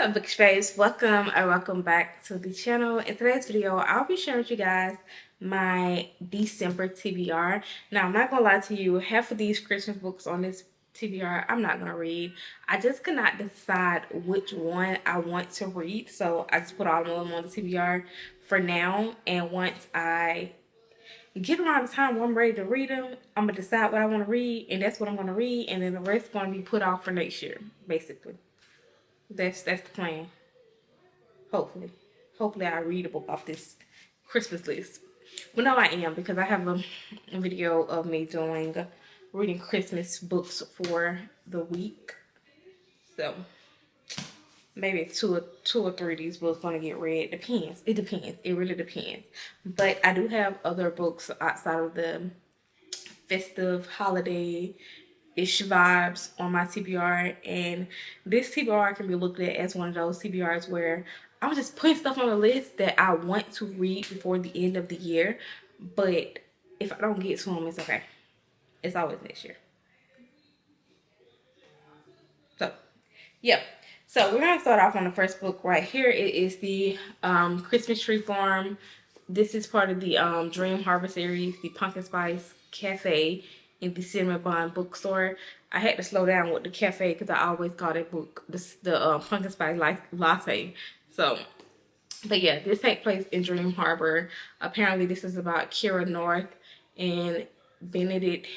up, Book Space? Welcome or welcome back to the channel. In today's video, I'll be sharing with you guys my December TBR. Now, I'm not gonna lie to you, half of these Christmas books on this TBR I'm not gonna read. I just could not decide which one I want to read, so I just put all of them on the TBR for now. And once I get around the time where I'm ready to read them, I'm gonna decide what I want to read, and that's what I'm gonna read, and then the rest is gonna be put off for next year, basically. That's the plan. Hopefully I read a book off this Christmas list. But no, I am, because I have a video of me doing reading Christmas books for the week. So maybe two or three of these books gonna get read. Depends. It depends. It really depends. But I do have other books outside of the festive holiday ish vibes on my TBR, and this TBR can be looked at as one of those TBRs where I'm just putting stuff on the list that I want to read before the end of the year, but if I don't get to them, it's okay. It's always next year. So yeah, so we're gonna start off on the first book right here. It is the Christmas Tree Farm. This is part of the Dream Harbor series, the Pumpkin Spice Cafe in the Cinnamon Bun bookstore. I had to slow down with the cafe because I always call that book the Pumpkin Spice Latte. So, but yeah, this takes place in Dream Harbor. Apparently, this is about Kira North and Bennett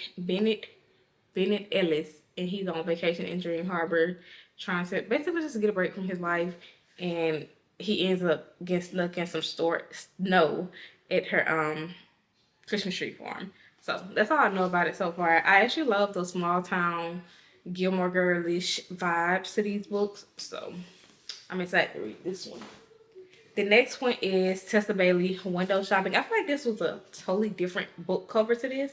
Ellis, and he's on vacation in Dream Harbor, trying to basically just get a break from his life, and he ends up getting stuck in some snow at her Christmas tree farm. So that's all I know about it so far. I actually love those small town Gilmore Girlish vibes to these books, so I'm excited to read this one. The next one is Tessa Bailey, Window Shopping. I feel like this was a totally different book cover to this.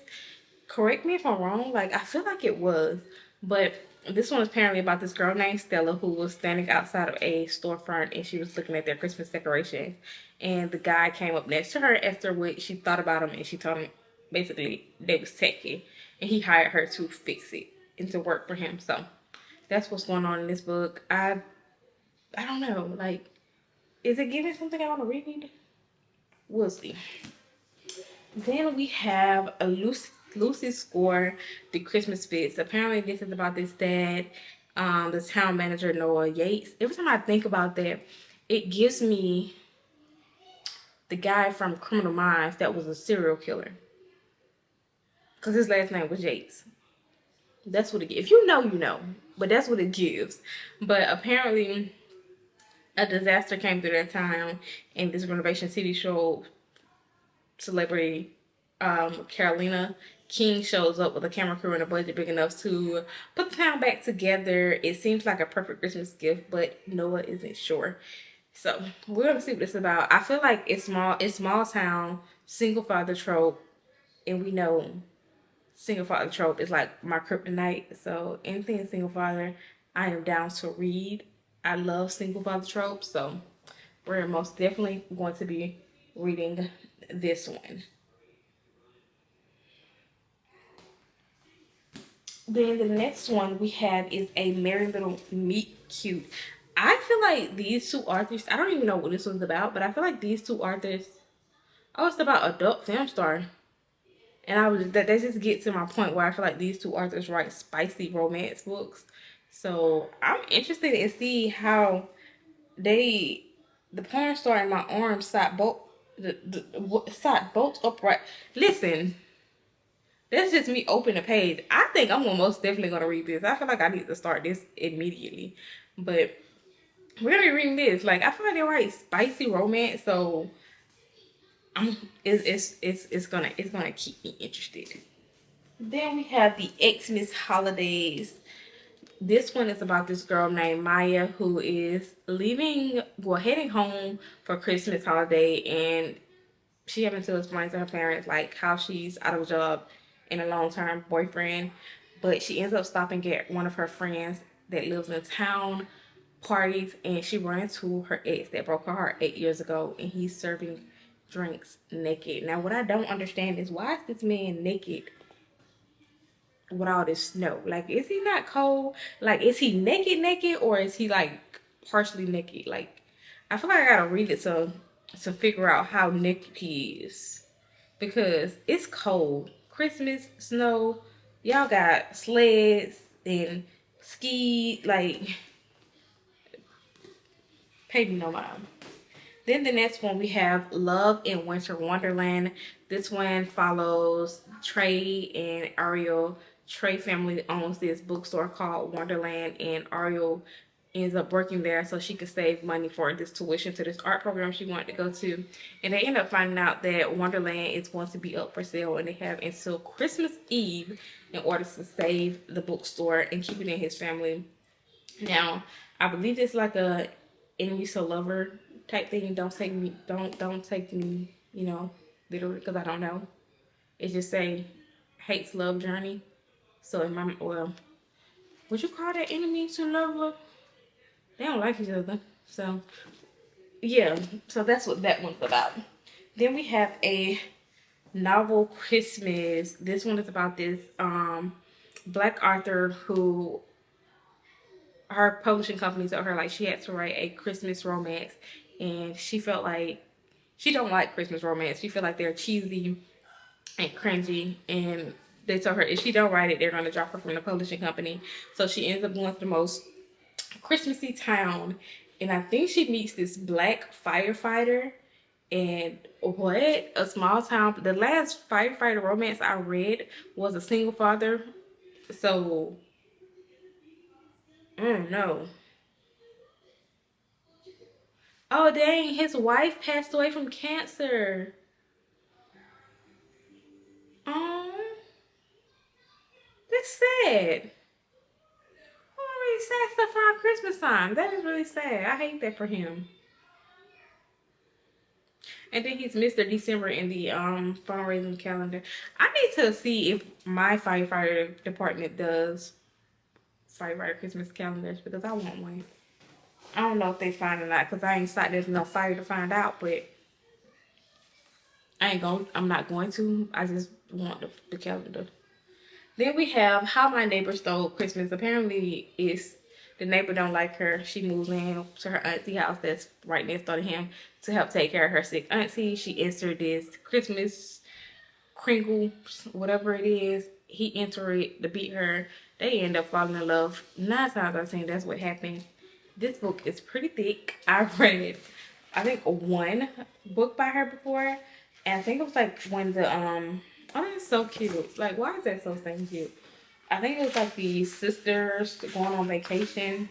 Correct me if I'm wrong. Like, I feel like it was. But this one is apparently about this girl named Stella who was standing outside of a storefront, and she was looking at their Christmas decorations. And the guy came up next to her, after which she thought about him, and she told him basically they was tacky. And he hired her to fix it and to work for him. So that's what's going on in this book. I don't know. Like, is it giving something I want to read? We'll see. Then we have a Lucy Score, The Christmas Fits. Apparently this is about this dad, the town manager, Noah Yates. Every time I think about that, it gives me the guy from Criminal Minds that was a serial killer. Because his last name was Yates. That's what it gives. If you know, you know. But that's what it gives. But apparently a disaster came through that town, and this renovation TV show celebrity Carolina King shows up with a camera crew and a budget big enough to put the town back together. It seems like a perfect Christmas gift, but Noah isn't sure. So we're gonna see what it's about. I feel like it's small town, single father trope, and we know single father trope is like my kryptonite. So anything single father, I am down to read. I love single father tropes, so we're most definitely going to be reading this one. Then the next one we have is A Merry Little Meet Cute. I feel like these two authors, I don't even know what this one's about, but I feel like these two authors, oh, it's about adult film star. And that just gets to my point where I feel like these two authors write spicy romance books. So I'm interested in see how the porn star in my arm sat both upright. Listen, that's just me open the page. I think I'm most definitely gonna read this. I feel like I need to start this immediately. But we're gonna be reading this. Like, I feel like they write spicy romance, so it's gonna keep me interested. Then we have the Xmas Holidays. This one is about this girl named Maya who is heading home for Christmas holiday, and she having to explain to her parents like how she's out of a job and a long-term boyfriend, but she ends up stopping at one of her friends that lives in town parties, and she runs into her ex that broke her heart 8 years ago, and he's serving drinks naked. Now, what I don't understand is, why is this man naked with all this snow? Like, is he not cold? Like, is he naked, or is he like partially naked. Like, I feel like I gotta read it to figure out how naked he is, because it's cold. Christmas, snow, y'all got sleds and ski, like, pay me no mind. Then the next one we have Love in Winter Wonderland. This one follows Trey and Ariel. Trey family owns this bookstore called Wonderland, and Ariel ends up working there so she could save money for this tuition to this art program she wanted to go to. And they end up finding out that Wonderland is going to be up for sale, and they have until Christmas Eve in order to save the bookstore and keep it in his family. Now, I believe it's like a enemies to lover type thing. Don't take me, literally, because I don't know. It just say hates love journey. So in my, well, would you call that enemy to lover? They don't like each other. So yeah, so that's what that one's about. Then we have a novel Christmas. This one is about this black author who, her publishing company told her like she had to write a Christmas romance, and she felt like she don't like Christmas romance. She feel like they're cheesy and cringy, and they told her if she don't write it, they're gonna drop her from the publishing company. So she ends up going to the most Christmassy town, and I think she meets this black firefighter. And what a small town! The last firefighter romance I read was a single father. So, no. Oh dang, his wife passed away from cancer. Oh, that's sad. Oh, really sad stuff around Christmas time. That is really sad. I hate that for him. And then he's Mr. December in the fundraising calendar. I need to see if my firefighter department does firefighter Christmas calendars, because I want one. I don't know if they find it or not, because I ain't sat there's no fire to find out, but I'm not going to. I just want the calendar. Then we have How My Neighbor Stole Christmas. Apparently, it's the neighbor don't like her. She moves in to her auntie house that's right next door to him to help take care of her sick auntie. She entered this Christmas Kringle, whatever it is. He entered it to beat her. They end up falling in love. 9 times out of 10, that's what happened. This book is pretty thick. I've read, I think, one book by her before, and I think it was like when the oh, it's so cute. Like, why is that so stinking cute? I think it was like the sisters going on vacation.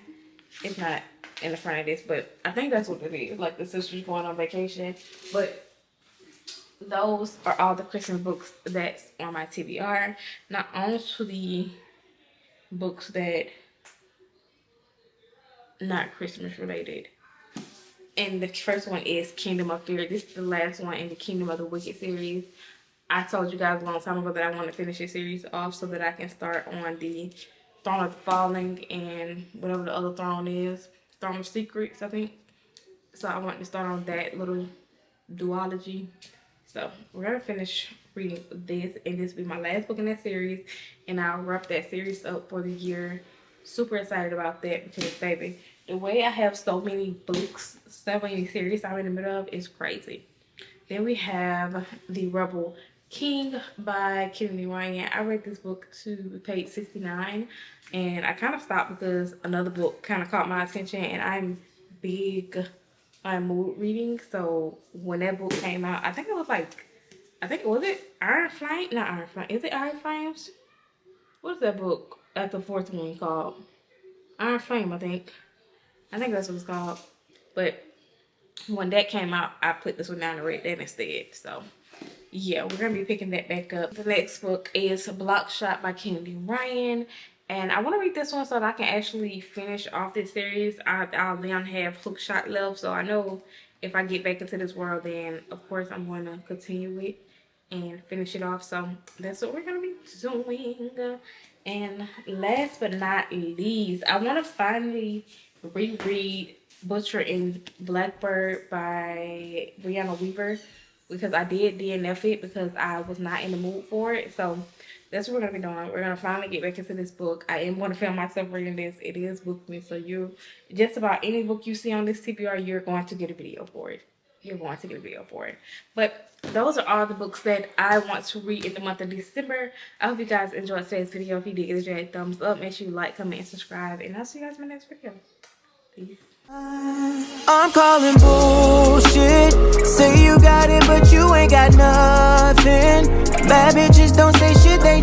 It's not in the front of this, but I think that's what it is. Like the sisters going on vacation. But those are all the Christmas books that's on my TBR. Now on to the books that not Christmas related. And the first one is Kingdom of Fear. This is the last one in the Kingdom of the Wicked series. I told you guys a long time ago that I want to finish this series off so that I can start on the Throne of the Falling and whatever the other throne is. Throne of Secrets, I think. So I want to start on that little duology. So we're going to finish reading this, and this will be my last book in that series. And I'll wrap that series up for the year. Super excited about that because, baby, the way I have so many books, so many series I'm in the middle of is crazy. Then we have The Rebel King by Kennedy Ryan. I read this book to page 69, and I kind of stopped because another book kind of caught my attention, and I'm big on mood reading. So when that book came out, I think was it Iron Flame? Not Iron Flame. Is it Iron Flames? What's that book at the fourth one called? Iron Flame, I think. I think that's what it's called. But when that came out, I put this one down and read that instead. So yeah, we're gonna be picking that back up. The next book is Block Shot by Kennedy Ryan, and I want to read this one so that I can actually finish off this series. I'll then have Hook Shot left, so I know if I get back into this world, then of course I'm going to continue it and finish it off. So that's what we're gonna be doing. And last but not least, I want to finally reread Butcher and Blackbird by Brianna Weaver, because I did DNF it because I was not in the mood for it. So that's what we're gonna be doing. We're gonna finally get back into this book. I am gonna film myself reading this. It is Bookmas, so you just about any book you see on this TBR, you're going to get a video for it. You're going to get a video for it. But those are all the books that I want to read in the month of December. I hope you guys enjoyed today's video. If you did, give it a thumbs up. Make sure you like, comment, and subscribe. And I'll see you guys in my next video. Peace. I'm calling bullshit. Say you got it, but you ain't got nothing. Bad bitches don't say shit, they